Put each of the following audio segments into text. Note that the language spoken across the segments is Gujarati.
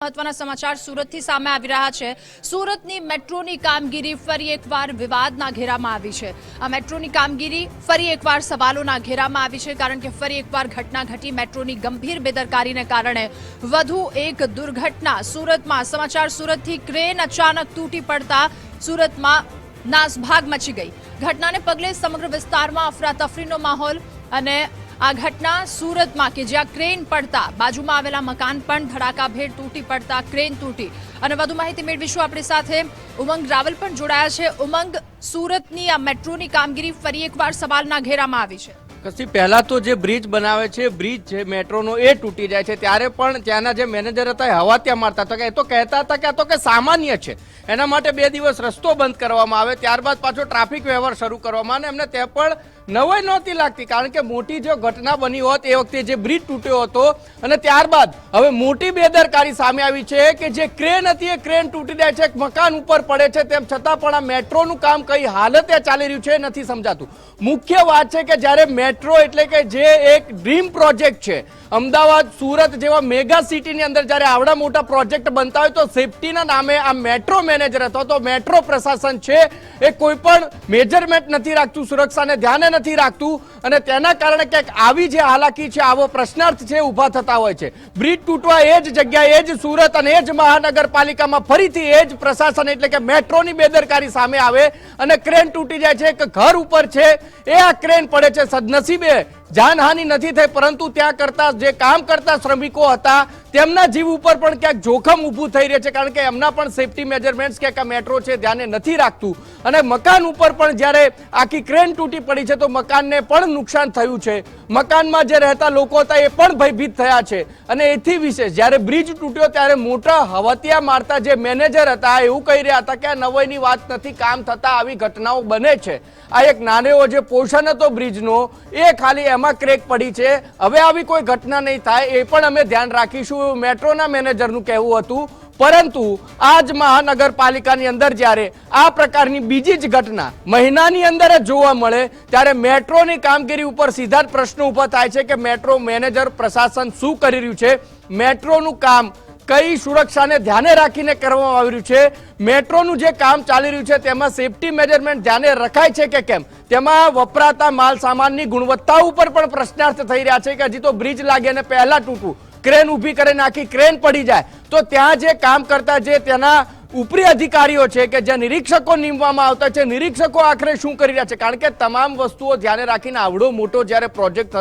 મહત્વના સમાચાર સુરતથી સામે આવી રહ્યા છે। સુરતની મેટ્રોની કામગીરી ફરી એકવાર વિવાદના ઘેરામાં આવી છે। આ મેટ્રોની કામગીરી ફરી એકવાર સવાલોના ઘેરામાં આવી છે, કારણ કે ફરી એકવાર ઘટના ઘટી। મેટ્રોની ગંભીર બેદરકારીને કારણે વધુ એક દુર્ઘટના સુરતમાં। સમાચાર સુરતથી ક્રેન અચાનક તૂટી પડતા સુરતમાં નાસભાગ મચી ગઈ। ઘટનાને પગલે સમગ્ર વિસ્તારમાં અફરાતફરીનો માહોલ અને આ ઘટના સુરતમાં કે જ્યાં ક્રેન પડતા બાજુમાં આવેલા મકાન પણ ધડાકાભેર તૂટી પડતા ક્રેન તૂટી। અને વધુ માહિતી મેળવીશું। આપણી સાથે ઉમંગ રાવલ પણ જોડાયા છે। ઉમંગ, સુરતની આ મેટ્રોની કામગીરી ફરી એકવાર સવાલના ઘેરામાં આવી છે। કશી પહેલા તો જે બ્રિજ બનાવે છે, બ્રિજ છે મેટ્રોનો, એ તૂટી જાય છે ત્યારે પણ ત્યાંના જે મેનેજર હતા એ હવા ત્યાં મારતા હતા કે એ તો કહેતા હતા કે આ તો કે સામાન્ય છે, એના માટે 2 દિવસ રસ્તો બંધ કરવામાં આવે, ત્યારબાદ પાછો ટ્રાફિક વ્યવહાર શરૂ કરવામાં આવે। એમને તે પણ નવાઈ નહોતી લાગતી, કારણ કે મોટી જો ઘટના બની હોત એ વખતે જે બ્રિજ તૂટ્યો હતો અને ત્યારબાદ હવે મોટી બેદરકારી સામે આવી છે કે જે ક્રેન હતી એ ક્રેન તૂટી જાય છે, મકાન ઉપર પડે છે, તેમ છતાં પણ આ મેટ્રોનું કામ કઈ હાલતે ચાલી રહ્યું છે નથી સમજાતું। મુખ્ય વાત છે કે જ્યારે મેટ્રો એટલે કે જે એક ડ્રીમ પ્રોજેક્ટ છે, અમદાવાદ સુરત જેવા મેગા સિટીની અંદર જ્યારે આવડા મોટા પ્રોજેક્ટ બનતા હોય તો સેફટીના નામે આ મેટ્રો મેનેજર અથવા તો મેટ્રો પ્રશાસન છે એ કોઈ પણ મેજરમેન્ટ નથી રાખતું, સુરક્ષાને ધ્યાને નથી રાખતું, અને તેના કારણે ક્યાંક આવી જે હાલાકી છે, આવો પ્રશ્નાર્થ છે ઊભા થતા હોય છે। બ્રિજ તૂટવા એ જ જગ્યાએ, એ જ સુરત અને એ જ મહાનગરપાલિકામાં ફરીથી એ જ પ્રશાસન એટલે કે મેટ્રોની બેદરકારી સામે આવે અને ક્રેન તૂટી જાય છે। એક ઘર ઉપર છે એ આ ક્રેન પડે છે, સદનસીબે જાનહાનિ નથી થઈ, પરંતુ ત્યાં કરતા જે કામ કરતા શ્રમિકો હતા તેમના જીવ ઉપર પણ ક્યાંક જોખમ ઊભું થઈ રહ્યું છે, કારણ કે એમના પણ સેફટી મેજરમેન્ટ્સ ક્યાંક આ મેટ્રો છે ધ્યાને નથી રાખતું। અને મકાન ઉપર પણ જ્યારે આખી ક્રેન તૂટી પડી છે તો મકાનને પણ નુકસાન થયું છે, મકાનમાં જે રહેતા લોકો હતા એ પણ ભયભીત થયા છે। અને એથી વિશેષ જ્યારે બ્રિજ તૂટ્યો ત્યારે મોટા હવતિયા મારતા જે મેનેજર હતા એવું કહી રહ્યા હતા કે આ નવાઈની વાત નથી, કામ થતા આવી ઘટનાઓ બને છે। આ એક નાનો જે પોર્શન હતો બ્રિજનો એ ખાલી એમાં ક્રેક પડી છે, હવે આવી કોઈ ઘટના નહીં થાય એ પણ અમે ધ્યાન રાખીશું, મેટ્રોના મેનેજરનું કહેવું હતું। પરંતુ આજ મહાનગરપાલિકાની અંદર જ્યારે આ પ્રકારની બીજી જ ઘટના મહિનાની અંદર જ જોવા મળે ત્યારે મેટ્રોની કામગીરી ઉપર સીધા જ પ્રશ્નો ઉભા થાય છે કે મેટ્રો મેનેજર પ્રશાસન શું કરી રહ્યું છે, મેટ્રોનું કામ કઈ સુરક્ષાને ધ્યાને રાખીને કરવામાં આવી રહ્યું છે, મેટ્રોનું જે કામ ચાલી રહ્યું છે તેમાં સેફટી મેજરમેન્ટ ધ્યાને રખાય છે કે કેમ, તેમાં વપરાતા માલ સામાનની ગુણવત્તા ઉપર પણ પ્રશ્નાર્થ થઈ રહ્યા છે કે હજી તો બ્રિજ લાગે અને પહેલા તૂટવું, ક્રેન ઊભી કરે નાખી ક્રેન પડી જાય તો ત્યાં જે કામ કરતા જે તેના ઉપરી અધિકારીઓ છે કે જે નિરીક્ષકો નીમવામાં આવતા છે, નિરીક્ષકો આખરે શું કરી રહ્યા છે, કારણ કે તમામ વસ્તુઓ ધ્યાને રાખીને આવડો મોટો જ્યારે પ્રોજેક્ટ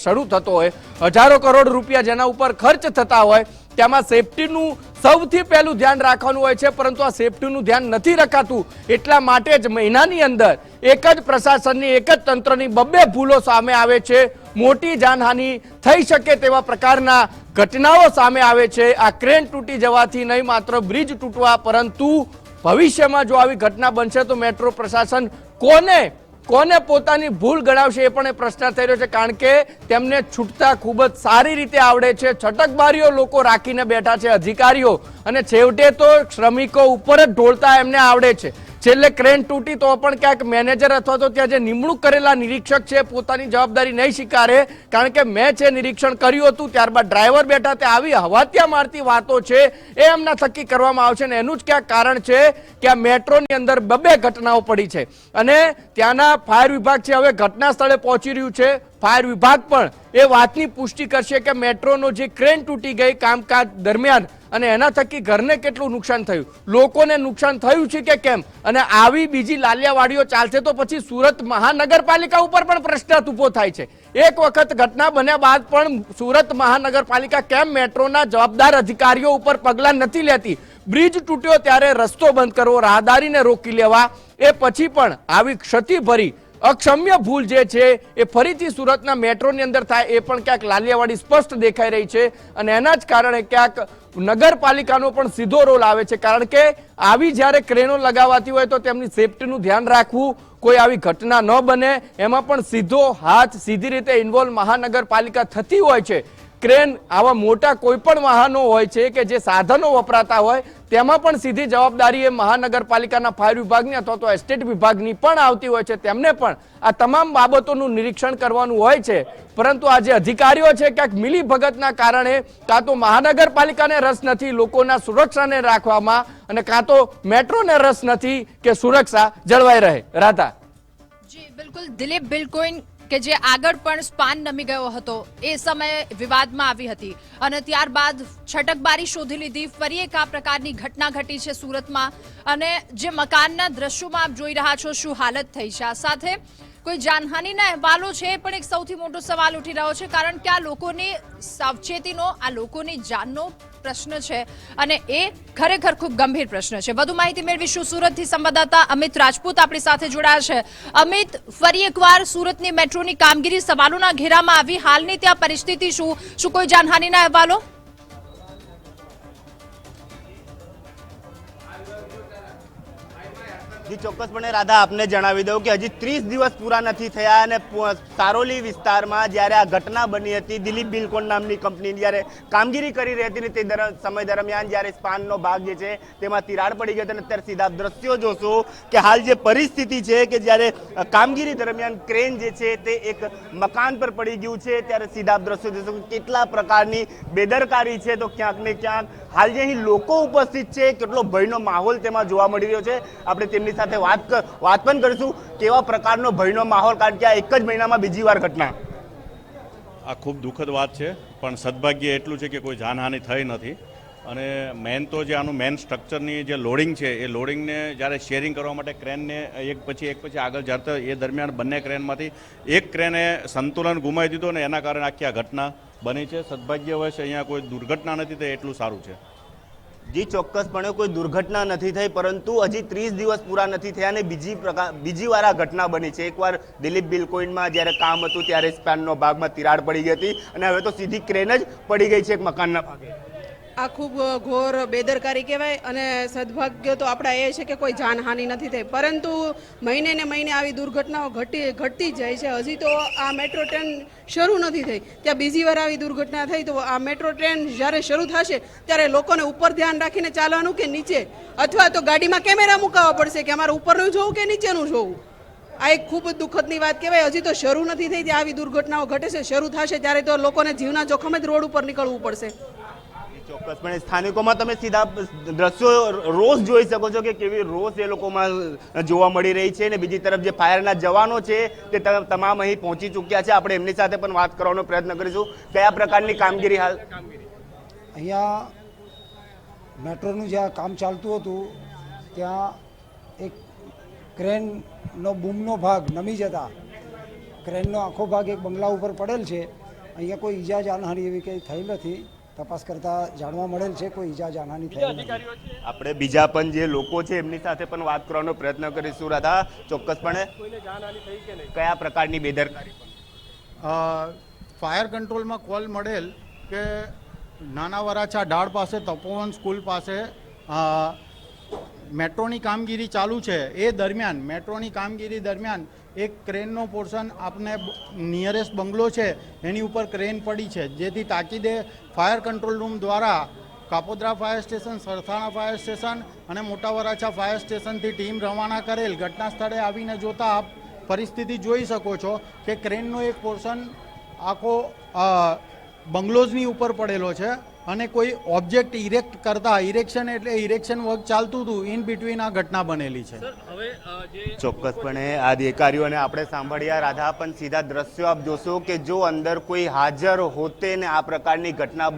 શરૂ થતો હોય, હજારો કરોડ રૂપિયા જેના ઉપર ખર્ચ થતા હોય, તેમાં સેફટીનું સૌથી પહેલું ધ્યાન રાખવાનું હોય છે, પરંતુ આ સેફટીનું ધ્યાન નથી રખાતું। એટલા માટે જ મહિનાની અંદર એક જ પ્રશાસનની, એક જ તંત્રની 2 ભૂલો સામે આવે છે, મોટી જાનહાનિ થઈ શકે તેવા પ્રકારના ઘટનાઓ સામે આવે છે। આ ક્રેન તૂટી જવાથી નહીં માત્ર બ્રિજ તૂટવા, પરંતુ ભવિષ્યમાં જો આવી ઘટના બનશે તો મેટ્રો પ્રશાસન કોને પોતાની ભૂલ ગણાવશે એ પણ એ પ્રશ્ન થઈ રહ્યો છે, કારણ કે તેમને છૂટતા ખૂબ જ સારી રીતે આવડે છે, છટકબારીઓ લોકો રાખીને બેઠા છે અધિકારીઓ, અને છેવટે તો શ્રમિકો ઉપર જ ઢોળતા એમને આવડે છે। છેલ્લે ક્રેન તૂટી તો પણ ક્યાંક મેનેજર અથવા તો ત્યાં જે નિમણૂક કરેલા નિરીક્ષક છે પોતાની જવાબદારી નહીં સ્વીકારે, કારણ કે મેં છે નિરીક્ષણ કર્યું હતું, ત્યારબાદ ડ્રાઈવર બેઠા તે આવી હવાતિયા મારતી વાતો છે એ એમના થકી કરવામાં આવશે, ને એનું જ ક્યાંક કારણ છે કે આ મેટ્રોની અંદર 2 ઘટનાઓ પડી છે અને ત્યાંના ફાયર વિભાગ છે હવે ઘટના સ્થળે પહોંચી રહ્યું છે। ફાયર વિભાગ પણ એ વાતની પુષ્ટિ કરશે કે મેટ્રોનો જે ક્રેન તૂટી ગઈ કામકાજ દરમિયાન અને એના થકી ઘરને કેટલું નુકસાન થયું, લોકોને નુકસાન થયું છે કે કેમ, અને આવી બીજી લાલિયાવાડીઓ ચાલશે તો પછી સુરત મહાનગરપાલિકા ઉપર પણ પ્રશ્ન ઊભો થાય છે। એક વખત ઘટના બન્યા બાદ પણ સુરત મહાનગરપાલિકા કેમ મેટ્રોના જવાબદાર અધિકારીઓ ઉપર પગલાં નથી લેતી? બ્રિજ તૂટ્યો ત્યારે રસ્તો બંધ કરવો, રાહદારીને રોકી લેવા, એ પછી પણ આવી ક્ષતિભરી અક્ષમ્ય ભૂલ જે છે એ ફરીથી સુરતના મેટ્રોની અંદર થાય એ પણ ક્યાંક લાલિયાવાડી સ્પષ્ટ દેખાઈ રહી છે, અને એના જ કારણે ક્યાંક નગરપાલિકાનો પણ સીધો રોલ આવે છે, કારણ કે આવી જ્યારે ક્રેનો લગાવાતી હોય તો તેમની સેફટીનું ધ્યાન રાખવું, કોઈ આવી ઘટના ન બને એમાં પણ સીધો હાથ, સીધી રીતે ઇન્વોલ્વ મહાનગરપાલિકા થતી હોય છે। ક્રેન આવા મોટા કોઈ પણ વાહનો હોય છે કે જે સાધનો વપરાતા હોય તેમાં પણ સીધી જવાબદારી એ મહાનગરપાલિકાના ફાયર વિભાગની અથવા તો એસ્ટેટ વિભાગની પણ આવતી હોય છે. તેમને પણ આ તમામ બાબતોનું નિરીક્ષણ કરવાનું હોય છે. પરંતુ આ જે અધિકારીઓ છે ક્યાંક મિલી ભગતના કારણે કાં તો મહાનગરપાલિકાને રસ નથી લોકોના સુરક્ષાને રાખવામાં અને કાં તો મેટ્રોને રસ નથી કે સુરક્ષા જળવાઈ રહે. રાધા. જી બિલકુલ. દિલીપ બિલકોઈન કે જે આગળ પણ સ્પાન નમી ગયો હતો એ સમયે વિવાદમાં આવી હતી અને ત્યારબાદ છટકબારી શોધી લીધી. ફરી એક આ પ્રકારની ઘટના ઘટી છે સુરતમાં અને જે મકાનના દ્રશ્યોમાં આપ જોઈ રહ્યા છો શું હાલત થઈ છે. આ સાથે કોઈ જાનહાનિના અહેવાલો છે પણ એક સૌથી મોટો સવાલ ઉઠી રહ્યો છે કારણ કે આ લોકોની સાવચેતીનો આ લોકોની જાનનો પ્રશ્ન છે અને એ ખરેખર ખૂબ ગંભીર પ્રશ્ન છે. વધુ માહિતી મેળવીશું સુરતથી સંવાદદાતા અમિત રાજપૂત આપણી સાથે જોડાયા છે. અમિત, ફરી એકવાર સુરતની મેટ્રોની કામગીરી સવાલોના ઘેરામાં આવી. હાલની ત્યાં પરિસ્થિતિ શું કોઈ જાનહાનિના અહેવાલો? ચોક્કસપણે રાધા, આપને જણાવી દઉં કે હજી 30 દિવસ પૂરા નથી થયા અને સારોલી વિસ્તારમાં જ્યારે આ ઘટના બની હતી, દિલીપ બિલ્કોન નામની કંપની જ્યારે કામગીરી કરી રહી હતી તે સમય દરમિયાન જ્યારે સ્પાનનો ભાગ જે છે તેમાં તિરાડ પડી ગઈ હતી અને અત્યારે સીધા દ્રશ્યો જોશો કે હાલ જે પરિસ્થિતિ છે કે જ્યારે કામગીરી દરમિયાન ક્રેન જે છે તે એક મકાન પર પડી ગયું છે ત્યારે સીધા દ્રશ્યો જોશો કેટલા પ્રકારની બેદરકારી છે. તો ક્યાંક ને ક્યાંક હાલ જે અહીં લોકો ઉપસ્થિત છે કેટલો ભયનો માહોલ તેમાં જોવા મળી રહ્યો છે. આપણે તેમની સાથે વાત પણ કરીશું કેવા પ્રકારનો ભયનો માહોલ, કારણ કે આ એક જ મહિનામાં બીજી વાર ઘટના. આ ખૂબ દુઃખદ વાત છે પણ સદભાગ્ય એટલું છે કે કોઈ જાનહાનિ થઈ નથી અને મેન તો જે આનું મેન સ્ટ્રક્ચરની જે લોડિંગ છે એ લોડિંગને જ્યારે શેરિંગ કરવા માટે ક્રેનને એક પછી આગળ જતા એ દરમિયાન બંને ક્રેનમાંથી એક ક્રેને સંતુલન ગુમાવી દીધું અને એના કારણે આખી આ ઘટના બની છે. સદભાગ્યવશ અહીંયા કોઈ દુર્ઘટના નથી થઈ એટલું સારું છે. જી ચોક્કસપણે કોઈ દુર્ઘટના નથી થઈ પરંતુ હજી 30 દિવસ પૂરા નથી થયા અને બીજી વાર આ ઘટના બની છે. એકવાર દિલીપ બિલ્કોઈનમાં જ્યારે કામ હતું ત્યારે સ્પાનનો ભાગમાં તિરાડ પડી ગઈ હતી અને હવે તો સીધી ક્રેન જ પડી ગઈ છે એક મકાનના ભાગે. આ ખૂબ ઘોર બેદરકારી કહેવાય અને સદભાગ્ય તો આપણા એ છે કે કોઈ જાનહાનિ નથી થઈ, પરંતુ મહિને ને મહિને આવી દુર્ઘટનાઓ ઘટતી જ જાય છે. હજી તો આ મેટ્રો ટ્રેન શરૂ નથી થઈ ત્યાં બીજી વાર આવી દુર્ઘટના થઈ. તો આ મેટ્રો ટ્રેન જ્યારે શરૂ થશે ત્યારે લોકોને ઉપર ધ્યાન રાખીને ચાલવાનું કે નીચે, અથવા તો ગાડીમાં કેમેરા મુકાવવા પડશે કે અમારે ઉપરનું જોવું કે નીચેનું જોવું. આ એક ખૂબ જ દુઃખદની વાત કહેવાય. હજી તો શરૂ નથી થઈ ત્યાં આવી દુર્ઘટનાઓ ઘટે છે. શરૂ થશે ત્યારે તો લોકોને જીવના જોખમે જ રોડ ઉપર નીકળવું પડશે. ચોક્કસપણે સ્થાનિકોમાં તમે સીધા દ્રશ્યો રોષ જોઈ શકો છો કે કેવી રોષ એ લોકોમાં જોવા મળી રહી છે અને બીજી તરફ જે ફાયરના જવાનો છે તે તમામ અહીં પહોંચી ચૂક્યા છે. આપણે એમની સાથે પણ વાત કરવાનો પ્રયત્ન કરીશું. કયા પ્રકારની કામગીરી હાલ અહીંયા મેટ્રોનું જ્યાં કામ ચાલતું હતું ત્યાં એક ક્રેનનો બૂમનો ભાગ નમી જતા ક્રેનનો આખો ભાગ એક બંગલા ઉપર પડેલ છે. અહીંયા કોઈ ઈજા જાનહાનિ એવી કંઈ થઈ નથી. તપાસ કરતા જાણવા મળેલ છે કોઈ ઈજા જાનહાનિ થઈ નથી. આપણે બીજા પણ જે લોકો છે એમની સાથે પણ વાત કરવાનો પ્રયત્ન કરીશું. રાધા, ચોક્કસપણે કયા પ્રકારની બેદરકારી? ફાયર કંટ્રોલમાં કોલ મળેલ કે નાના વરાછા ઢાળ પાસે તપોવન સ્કૂલ પાસે મેટ્રોની કામગીરી ચાલુ છે. એ દરમિયાન મેટ્રોની કામગીરી દરમિયાન એક ક્રેનનો પોર્શન આપને નિયરેસ્ટ બંગલો છે એની ઉપર ક્રેન પડી છે, જેથી તાકીદે ફાયર કંટ્રોલ રૂમ દ્વારા Kapodra fire station, Sarthana fire station અને મોટા વરાછા ફાયર સ્ટેશનથી ટીમ રવાના કરેલ. ઘટના સ્થળે આવીને જોતા આપ પરિસ્થિતિ જોઈ શકો છો કે ક્રેનનો એક પોર્શન આખો બંગલોઝની ઉપર પડેલો છે અને કોઈ ઓબ્જેક્ટ ઇરેક્ટ કરતા, ઇરેક્શન એટલે ઇરેક્શન વર્ક ચાલતું હતું, ઇન બિટવીન આ ઘટના બનેલી છે. ચોક્કસપણે આ અધિકારીઓને આપણે સાંભળ્યા. રાધા, પણ સીધા દ્રશ્યો આપ જોશો કે જો અંદર કોઈ હાજર હોતે ને આ પ્રકારની ઘટના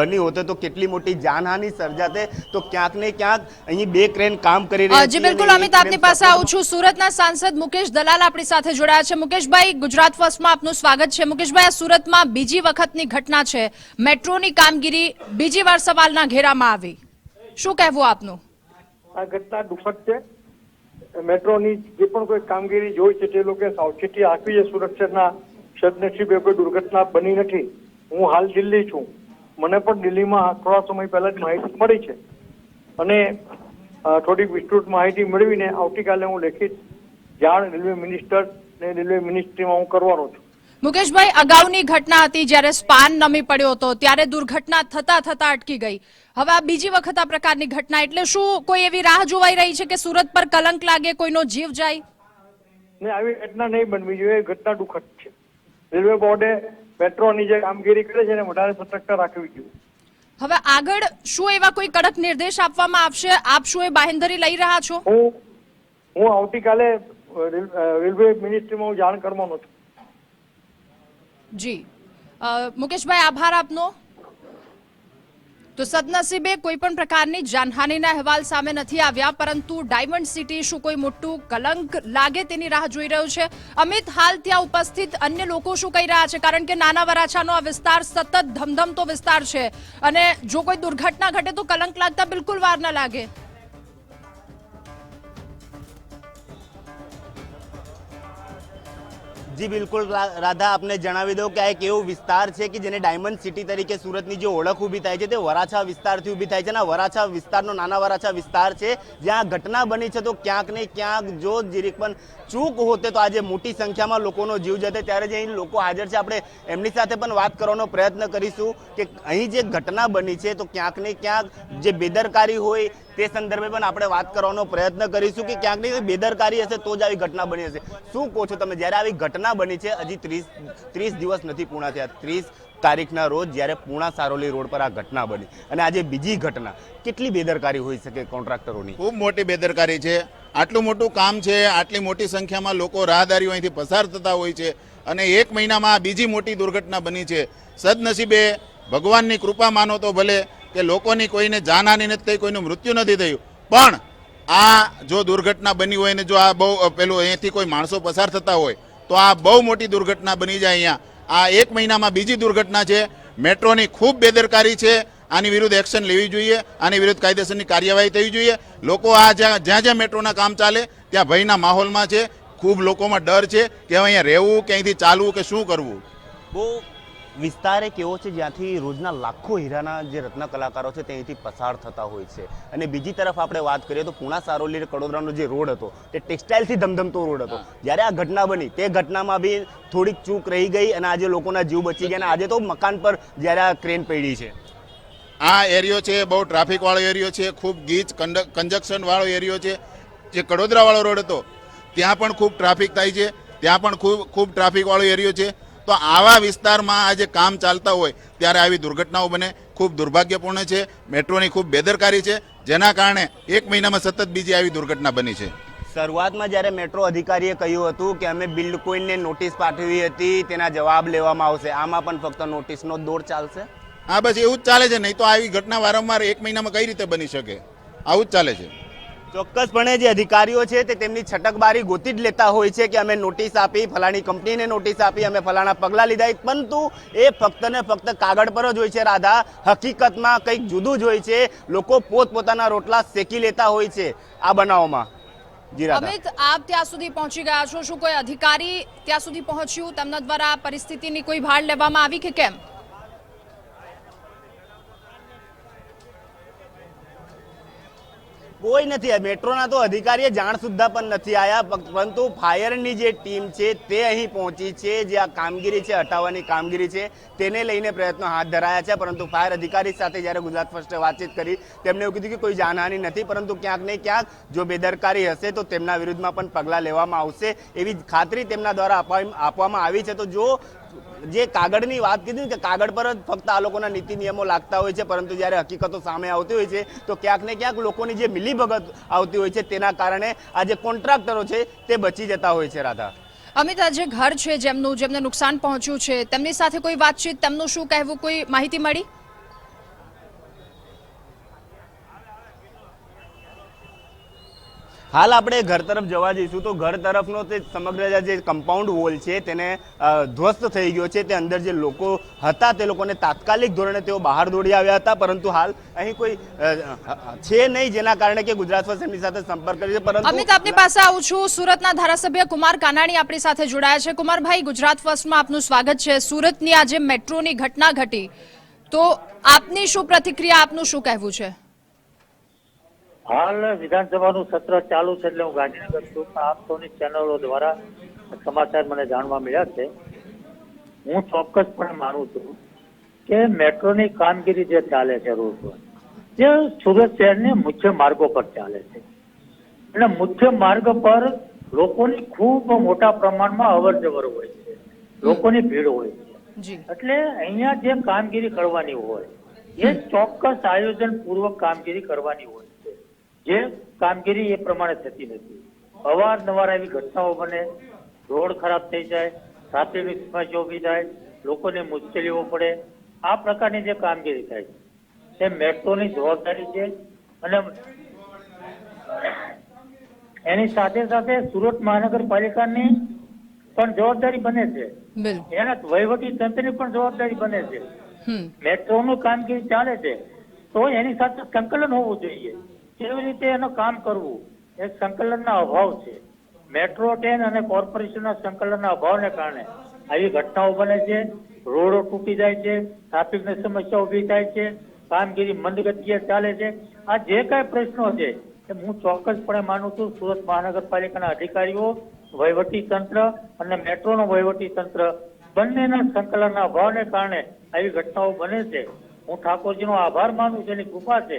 બની હોતે તો કેટલી મોટી જાનહાનિ સર્જાતે. તો ક્યાંક ને ક્યાંક અહીં બે ક્રેન કામ કરી રહી છે. જી બિલકુલ અમિત, આપની પાસે આવું છું. સુરતના સાંસદ મુકેશ દલાલ આપણી સાથે જોડાયા છે. મુકેશભાઈ, ગુજરાત ફર્સ્ટમાં આપનું સ્વાગત છે. મુકેશભાઈ, આ સુરતમાં બીજી વખતની ઘટના છે. મેટ્રોની કામગીરી બીજી વાર સવાલના ઘેરામાં આવી. શું કહેવું આપનું? આ ઘટના દુઃખદ છે. મેટ્રોની જે પણ કોઈ કામગીરી જોઈ છે તે લોકો સાવચેતી આપી છે. સુરક્ષાના સદનસીબે કોઈ દુર્ઘટના બની નથી. હું હાલ દિલ્હી છું. મને પણ દિલ્હીમાં થોડા સમય પહેલા જ માહિતી મળી છે અને થોડીક વિસ્તૃત માહિતી મેળવીને આવતીકાલે હું લેખિત જાણ રેલવે મિનિસ્ટર ને રેલવે મિનિસ્ટ્રીમાં હું કરવાનો છું. મુકેશભાઈ, અગાઉની ઘટના હતી જ્યારે સ્પાન નમી પડ્યો હતો ત્યારે દુર્ઘટના થતા થતા અટકી ગઈ. હવે આ બીજી વખત આ પ્રકારની ઘટના, એટલે શું કોઈ એવી રાહ જોવાઈ રહી છે કે સુરત પર કલંક લાગે, કોઈનો જીવ જાય? ને આવી ઘટના નહીં બનવી જોઈએ. ઘટના દુઃખદ છે. રેલવે બોર્ડે મેટ્રોની જે કામગીરી કરે છે એને વધારે સતર્કતા રાખવી જોઈએ. હવે આગળ શું એવા કોઈ કડક નિર્દેશ આપવામાં આવશે? આપ શું એ બાહેંધરી લઈ રહ્યા છો? હું આવતીકાલે રેલવે મિનિસ્ટ્રીમાં હું જાણ કરવાનો છું. જી મુકેશભાઈ, આભાર આપનો. તો સદનસીબે કોઈ પણ પ્રકારની જાનહાનિના અહેવાલ સામે નથી આવ્યા, પરંતુ ડાયમંડ સિટી શું કોઈ મોટું કલંક લાગે તેની રાહ જોઈ રહ્યું છે. અમિત, હાલ ત્યાં ઉપસ્થિત અન્ય લોકો શું કહી રહ્યા છે? કારણ કે નાના વરાછાનો આ વિસ્તાર સતત ધમધમતો વિસ્તાર છે અને જો કોઈ દુર્ઘટના ઘટે તો કલંક લાગતા બિલકુલ વાર ન લાગે. જી બિલકુલ રાધા, આપને જણાવી દઉં કે આ એક એવો વિસ્તાર છે કે જેને ડાયમંડ સિટી તરીકે સુરતની જે ઓળખ ઊભી થાય છે તે વરાછા વિસ્તારથી ઊભી થાય છે. અને વરાછા વિસ્તારનો નાના વરાછા વિસ્તાર છે જ્યાં ઘટના બની છે તો ક્યાંક ને ક્યાંક જો જીરીક પણ ચૂક હોતે તો આજે મોટી સંખ્યામાં લોકોનો જીવ જતે. ત્યારે જે અહીં લોકો હાજર છે આપણે એમની સાથે પણ વાત કરવાનો પ્રયત્ન કરીશું કે અહીં જે ઘટના બની છે તો ક્યાંક ને ક્યાંક જે બેદરકારી હોય તે સંદર્ભે પણ આપણે વાત કરવાનો પ્રયત્ન કરીશું કે ક્યાંક ને બેદરકારી હશે તો જ આવી ઘટના બની હશે. શું કહો છો તમે? જ્યારે આવી ઘટના બની છે, હજી 30 દિવસ નથી પૂર્ણ થયા, 30 તારીખના રોજ જ્યારે પૂર્ણા સારોલી રોડ પર આ ઘટના બની અને આજે બીજી ઘટના, કેટલી બેદરકારી હોઈ શકે કોન્ટ્રાક્ટરોની? ખૂબ મોટી બેદરકારી છે. આટલું મોટું કામ છે, આટલી મોટી સંખ્યામાં લોકો રાહદારીઓ અહીંથી પસાર થતા હોય છે અને એક મહિનામાં આ બીજી મોટી દુર્ઘટના બની છે. સદનસીબે ભગવાનની કૃપા માનો તો ભલે કે લોકોની કોઈને જાનહાનિ નથી થઈ, કોઈનું મૃત્યુ નથી થયું, પણ આ જો દુર્ઘટના બની હોય ને જો આ બહુ પેલું અહીંથી કોઈ માણસો પસાર થતા હોય તો આ બહુ મોટી દુર્ઘટના બની જાય. અહીંયા આ એક મહિનામાં બીજી દુર્ઘટના છે. મેટ્રોની ખૂબ બેદરકારી છે. આની વિરુદ્ધ એક્શન લેવી જોઈએ, આની વિરુદ્ધ કાયદેસરની કાર્યવાહી થવી જોઈએ. લોકો આ જ્યાં જ્યાં મેટ્રોના કામ ચાલે ત્યાં ભયના માહોલમાં છે. ખૂબ લોકોમાં ડર છે કે હવે અહીંયા રહેવું કે અહીંથી ચાલવું કે શું કરવું. બહુ વિસ્તાર એક એવો છે જ્યાંથી રોજના લાખો હીરાના જે રત્ન કલાકારો છે તે અહીંથી પસાર થતા હોય છે. અને બીજી તરફ આપણે વાત કરીએ તો પૂણા સારોલી કડોદરાનો જે રોડ હતો તે ટેક્સટાઇલથી ધમધમતો રોડ હતો. જ્યારે આ ઘટના બની તે ઘટનામાં બી થોડીક ચૂક રહી ગઈ અને આજે લોકોના જીવ બચી ગયા અને આજે તો મકાન પર જ્યારે આ ક્રેન પડી છે. આ એરિયો છે બહુ ટ્રાફિક વાળો એરિયો છે, ખૂબ ગીચ કંજક્શન વાળો એરિયો છે. જે કડોદરા વાળો રોડ હતો ત્યાં પણ ખૂબ ટ્રાફિક થાય છે, ત્યાં પણ ખૂબ ટ્રાફિક વાળો એરિયો છે. તો આવા વિસ્તારમાં આજે કામ ચાલતા હોય ત્યારે આવી દુર્ઘટનાઓ બને, ખૂબ દુર્ભાગ્યપૂર્ણ છે. મેટ્રોની ખૂબ બેદરકારી છે, જેના કારણે એક મહિનામાં સતત બીજી આવી દુર્ઘટના બની છે. શરૂઆતમાં જ્યારે મેટ્રો અધિકારીએ કહ્યું હતું કે અમે બિલ્ડકોઇનને નોટિસ પાઠવી હતી, તેના જવાબ લેવામાં આવશે, આમાં પણ ફક્ત નોટિસનો દોર ચાલશે. હા, બસ એવું જ ચાલે છે. નહીં તો આવી ઘટના વારંવાર એક મહિનામાં કઈ રીતે બની શકે? આવું જ ચાલે છે. ચોક્કસપણે જે અધિકારીઓ છે તે તેમની છટકબારી ગોતી જ લેતા હોય છે કે અમે નોટિસ આપી, ફલાણી કંપનીને નોટિસ આપી, અમે ફલાણા પગલાં લીધા, પરંતુ એ ફક્ત ને ફક્ત કાગળ પર જ હોય છે રાધા. હકીકતમાં કંઈક જુદું જ હોય છે. લોકો પોતપોતાના રોટલા શેકી લેતા હોય છે આ બનાવોમાં. અમિત, આપ ત્યાં સુધી પહોંચી ગયા છો, શું કોઈ અધિકારી ત્યાં સુધી પહોંચ્યું? તેમના દ્વારા પરિસ્થિતિની કોઈ ભાળ લેવામાં આવી કે કેમ? કોઈ નથી. મેટ્રોના તો અધિકારીએ જાણ સુદ્ધા પણ નથી આવ્યા, પરંતુ ફાયરની જે ટીમ છે તે અહીં પહોંચી છે. જે આ કામગીરી છે, હટાવવાની કામગીરી છે, તેને લઈને પ્રયત્નો હાથ ધરાયા છે. પરંતુ ફાયર અધિકારી સાથે જ્યારે ગુજરાત ફર્સ્ટે વાતચીત કરી તેમણે એવું કીધું કે કોઈ જાનહાનિ નથી, પરંતુ ક્યાંક ને ક્યાંક જો બેદરકારી હશે તો તેમના વિરુદ્ધમાં પણ પગલાં લેવામાં આવશે એવી ખાતરી તેમના દ્વારા આપવામાં આવી છે. તો જો જે કાગળની વાત કીધી કે કાગળ પર જ ફક્ત આ લોકોના નીતિ નિયમો લાગતા હોય છે, પરંતુ જ્યારે હકીકતો સામે આવતી હોય છે તો ક્યાંક ને ક્યાંક લોકોની જે મિલીભગત આવતી હોય છે તેના કારણે આ જે કોન્ટ્રાક્ટરો છે તે બચી જતા હોય છે. રાધા, અમિત, આ જે ઘર છે જેમને નુકસાન પહોંચ્યું છે તેમની સાથે કોઈ વાતચીત, તેમનું શું કહેવું, કોઈ માહિતી મળી? હાલ આપણે ઘર તરફ જવા જઈશું તો ઘર તરફનો તે સમગ્ર જે કમ્પાઉન્ડ વોલ છે તેને ધ્વસ્ત થઈ ગયો છે. તે અંદર જે લોકો હતા તે લોકોને તાત્કાલિક ધોરણે તેઓ બહાર દોડી આવ્યા હતા, પરંતુ હાલ અહીં કોઈ છે નહીં, જેના કારણે કે ગુજરાત ફર્સ્ટ એમની સાથે સંપર્ક કર્યો છે. પરંતુ અમિત, આપની પાસે આવું છું. સુરતના ધારાસભ્ય કુમાર કાનાણી આપણી સાથે જોડાયા છે. કુમારભાઈ, ગુજરાત ફર્સ્ટમાં આપનું સ્વાગત છે. સુરતની આજે મેટ્રોની ઘટના ઘટી તો આપની શું પ્રતિક્રિયા, આપનું શું કહેવું છે? હાલ વિધાનસભાનું સત્ર ચાલુ છે એટલે હું ગાંધીનગર છું. આપ સૌની ચેનલો દ્વારા સમાચાર મને જાણવા મળ્યા છે. હું ચોક્કસપણે માનું છું કે મેટ્રોની કામગીરી જે ચાલે છે રોડ પર, જે સુરત શહેરની મુખ્ય માર્ગો પર ચાલે છે અને મુખ્ય માર્ગ પર લોકોની ખૂબ મોટા પ્રમાણમાં અવર જવર હોય છે, લોકોની ભીડ હોય છે. જી એટલે અહીંયા જે કામગીરી કરવાની હોય એ ચોક્કસ આયોજન પૂર્વક કામગીરી કરવાની હોય છે, જે કામગીરી એ પ્રમાણે થતી નથી. અવારનવાર આવી ઘટનાઓ બને, રોડ ખરાબ થઈ જાય, ટ્રાફિકની સમસ્યા ઊભી થાય, લોકોને મુશ્કેલીઓ પડે. આ પ્રકારની જે કામગીરી થાય છે એ મેટ્રોની જવાબદારી છે અને એની સાથે સાથે સુરત મહાનગરપાલિકાની પણ જવાબદારી બને છે, બિલકુલ. એના વહીવટી તંત્રની પણ જવાબદારી બને છે. હમ મેટ્રોનું કામગીરી ચાલે છે તો એની સાથે સંકલન હોવું જોઈએ. કેવી રીતે એનું કામ કરવું એ સંકલનના અભાવ છે. મેટ્રો ટ્રેન અને કોર્પોરેશનના સંકલનના અભાવને કારણે આવી ઘટનાઓ બને છે, રોડો તૂટી જાય છે, ટ્રાફિકની સમસ્યા ઊભી થાય છે, કામગીરી મંદ ગતિએ ચાલે છે. આ જે કાંઈ પ્રશ્નો છે એ હું ચોક્કસપણે માનું છું સુરત મહાનગરપાલિકાના અધિકારીઓ, વહીવટી તંત્ર અને મેટ્રોનું વહીવટી તંત્ર બંનેના સંકલનના અભાવને કારણે આવી ઘટનાઓ બને છે. હું ઠાકોરજીનો આભાર માનું છું, એની કૃપા છે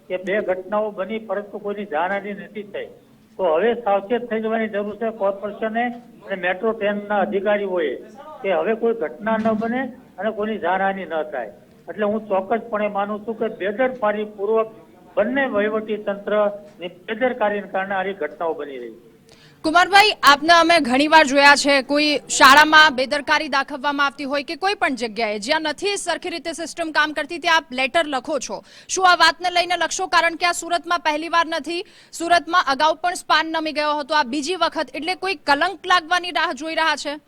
કે 2 ઘટનાઓ બની પરંતુ કોઈની જાનહાનિ નથી થઈ. તો હવે સાવચેત થઈ જવાની જરૂર છે કોર્પોરેશને અને મેટ્રો ટ્રેનના અધિકારીઓએ કે હવે કોઈ ઘટના ન બને અને કોઈની જાનહાનિ ન થાય. એટલે હું ચોક્કસપણે માનું છું કે બેદરકારી પૂર્વક બંને વહીવટી તંત્રની બેદરકારીને કારણે આવી ઘટનાઓ બની રહી છે. કુમારભાઈ, આપને અમે ઘણીવાર જોયા છે, કોઈ શાળામાં બેદરકારી દાખવવામાં આવતી હોય કે કોઈ પણ જગ્યાએ જ્યાં નથી સરખી રીતે સિસ્ટમ કામ કરતી ત્યાં આપ લેટર લખો છો. શું આ વાતને લઈને લખશો? કારણ કે આ સુરતમાં પહેલીવાર નથી, સુરતમાં અગાઉ પણ સ્પાન નમી ગયો હતો, આ બીજી વખત. એટલે કોઈ કલંક લાગવાની રાહ જોઈ રહ્યા છે?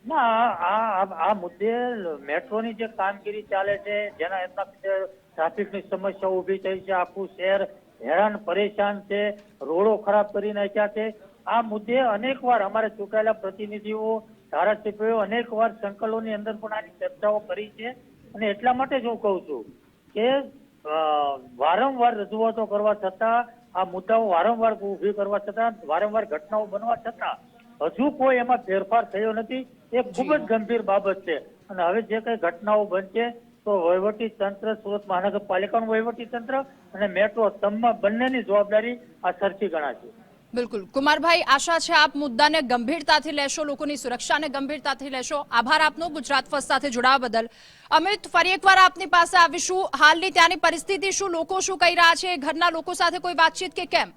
ના, આ મુદ્દે મેટ્રોની જે કામગીરી ચાલે છે જેના એમના ટ્રાફિકની સમસ્યા ઊભી થઈ છે, આખું શહેર હેરાન પરેશાન છે, રોડો ખરાબ કરી નાખ્યા છે. આ મુદ્દે અનેકવાર અમારે ચૂંટાયેલા પ્રતિનિધિઓ, ધારાસભ્યોએ અનેકવાર સંકલોની અંદર પણ આની ચર્ચાઓ કરી છે અને એટલા માટે જ હું કહું છું કે વારંવાર રજૂઆતો કરવા છતાં, આ મુદ્દાઓ વારંવાર ઊભી કરવા છતાં, વારંવાર ઘટનાઓ બનવા છતાં હજુ કોઈ એમાં ફેરફાર થયો નથી. એ ખૂબ જ ગંભીર બાબત છે અને હવે જે કઈ ઘટનાઓ બનશે તો વહીવટી તંત્ર, સુરત મહાનગરપાલિકાનું વહીવટી તંત્ર અને મેટ્રો તમામ બંનેની જવાબદારી આ સરખી ગણાશે. બિલકુલ. કુમારભાઈ, આશા છે આપ મુદ્દાને ગંભીરતાથી લેશો, લોકોની સુરક્ષાને ગંભીરતાથી લેશો. આભાર આપનો ગુજરાત ફર્સ્ટ સાથે જોડાવા બદલ. અમિત, ફરી એકવાર આપની પાસે આવીશું. હાલની ત્યાંની પરિસ્થિતિ શું, લોકો શું કહી રહ્યા છે, ઘરના લોકો સાથે કોઈ વાતચીત કે કેમ?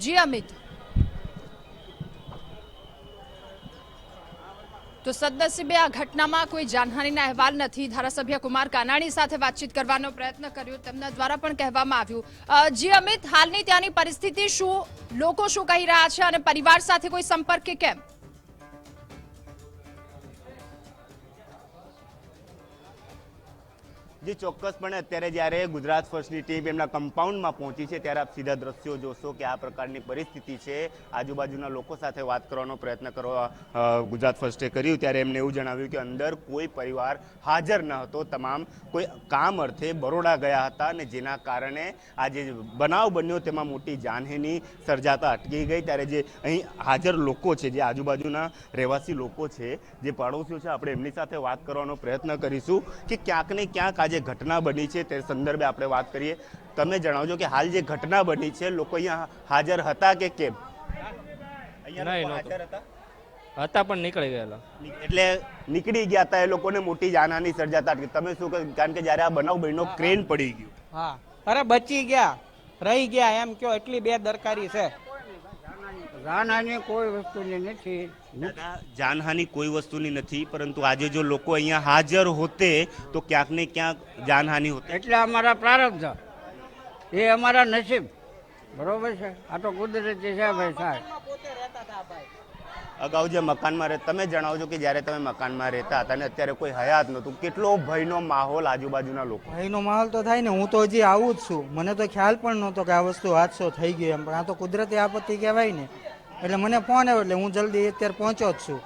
જી અમિત, તો સદનસીબે આ ઘટનામાં કોઈ જાનહાનિના અહેવાલ નથી. ધારાસભ્ય કુમાર કાનાણી સાથે વાતચીત કરવાનો પ્રયત્ન કર્યો, તેમના દ્વારા પણ કહેવામાં આવ્યું. જી અમિત, હાલની ત્યાંની પરિસ્થિતિ શું, લોકો શું કહી રહ્યા છે અને પરિવાર સાથે કોઈ સંપર્ક કે કેમ? જે ચોક્કસપણે અત્યારે જ્યારે ગુજરાત ફર્સ્ટની ટીમ એમના કમ્પાઉન્ડમાં પહોંચી છે ત્યારે આપ સીધા દ્રશ્યો જોશો કે આ પ્રકારની પરિસ્થિતિ છે. આજુબાજુના લોકો સાથે વાત કરવાનો પ્રયત્ન કરવા ગુજરાત ફર્સ્ટે કર્યું ત્યારે એમને એવું જણાવ્યું કે અંદર કોઈ પરિવાર હાજર ન હતો, તમામ કોઈ કામ અર્થે બરોડા ગયા હતા અને જેના કારણે આ જે બનાવ બન્યો તેમાં મોટી જાનહાનિ સર્જાતા અટકી ગઈ. ત્યારે જે અહીં હાજર લોકો છે, જે આજુબાજુના રહેવાસી લોકો છે, જે પાડોશીઓ છે, આપણે એમની સાથે વાત કરવાનો પ્રયત્ન કરીશું કે ક્યાંક ને ક્યાંક આજે ઘટના બની છે તે સંદર્ભે આપણે વાત કરીએ. તમે જણાવજો કે હાલ જે ઘટના બની છે લોકો અહીંયા હાજર હતા કે કેમ? હતા પણ નીકળી ગયેલા, એટલે નીકળી ગયા હતા, એ લોકોને મોટી જાનહાનિ સર્જાતા. તમે શું કહ્યું? કારણ કે જ્યારે આ બનાવ બન્યો ક્રેન પડી ગયું. હા, અરે બચી ગયા, રહી ગયા એમ કયો, એટલી બેદરકારી છે. જાનહાનિ કોઈ વસ્તુની નથી. જાનહાનિ કોઈ વસ્તુની નથી, પરંતુ આજે જો લોકો અહીંયા હાજર હોતે તો ક્યાંક ને ક્યાંક જાનહાનિ હોતે. એટલે અમારા પ્રારબ્ધ, એ અમારા નસીબ. બરોબર છે, આ તો કુદરતી છે ભાઈ સાહેબ. અગાઉ જે મકાનમાં રહે, તમે જણાવજો કે જ્યારે તમે મકાનમાં રહેતા હતા અને અત્યારે કોઈ હયાત નહોતું, કેટલો ભયનો માહોલ આજુબાજુના લોકો? ભયનો માહોલ તો થાય ને. હું તો હજી આવું જ છું, મને તો ખ્યાલ પણ નહોતો કે આ વસ્તુ હાદસો થઈ ગયો એમ. પણ આ તો કુદરતી આપત્તિ કહેવાય ને, એટલે મને ફોન આવ્યો એટલે હું જલ્દી અત્યારે પહોંચ્યો જ છું.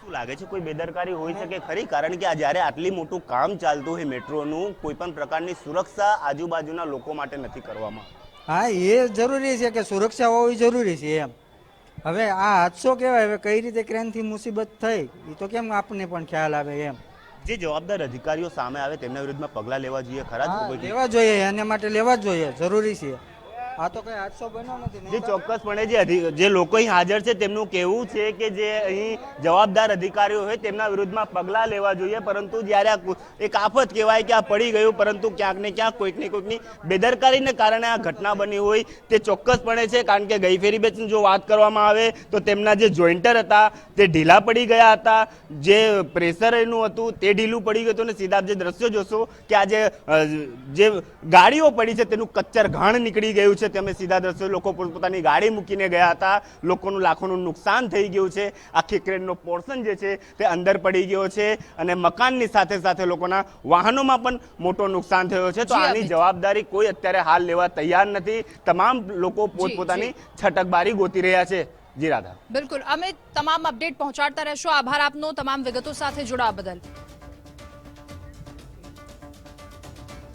શું લાગે છે કોઈ બેદરકારી હોઈ શકે ખરી? કારણ કે આ જ્યારે આટલી મોટું કામ ચાલતું હોય મેટ્રોનું, કોઈ પણ પ્રકારની સુરક્ષા આજુબાજુના લોકો માટે નથી કરવામાં. હા, એ જરૂરી છે કે સુરક્ષા હોવી જરૂરી છે એમ. હવે આ હાદસો કહેવાય, હવે કઈ રીતે ક્રેનથી મુસીબત થઈ એ તો કેમ આપણને પણ ખ્યાલ આવે એમ. જે જવાબદાર અધિકારીઓ સામે આવે તેમના વિરુદ્ધમાં પગલાં લેવા જોઈએ ખરા? હા, લેવા જોઈએ, એના માટે લેવા જ જોઈએ, જરૂરી છે. આ તો કઈ હાદસો બન્યો નથી. જે ચોક્કસપણે જે લોકો અહીં હાજર છે તેમનું કહેવું છે કે જે અહીં જવાબદાર અધિકારીઓ હોય તેમના વિરુદ્ધમાં પગલાં લેવા જોઈએ, પરંતુ જ્યારે આ એક આફત કહેવાય કે આ પડી ગયું, પરંતુ ક્યાંક ને ક્યાંક કોઈકની બેદરકારીને કારણે આ ઘટના બની હોય તે ચોક્કસપણે છે. કારણ કે ગઈ ફેરી બેચની જો વાત કરવામાં આવે તો તેમના જે જોઈન્ટર હતા તે ઢીલા પડી ગયા હતા, જે પ્રેશર એનું હતું તે ઢીલું પડી ગયું હતું, અને સીધા જે દ્રશ્યો જોશો કે આ જે ગાડીઓ પડી છે તેનું કચ્ચર ઘાણ નીકળી ગયું છે. તમે સીધા દ્રશ્યો, લોકો પોતાની ગાડી મૂકીને ગયા હતા, લોકોનું લાખોનું નુકસાન થઈ ગયું છે. આખી ક્રેનનો પોર્શન જે છે તે અંદર પડી ગયો છે, અને મકાનની સાથે સાથે લોકોના વાહનોમાં પણ મોટો નુકસાન થયો છે. તો આની જવાબદારી કોઈ અત્યારે હાલ લેવા તૈયાર નથી. તમામ લોકો પોતપોતાની છટકબારી ગોતી રહ્યા છે. જી રાધા. બિલકુલ, અમે તમામ અપડેટ પહોંચાડતા રહેશો. આભાર આપનો તમામ વિગતો સાથે જોડાવા બદલ.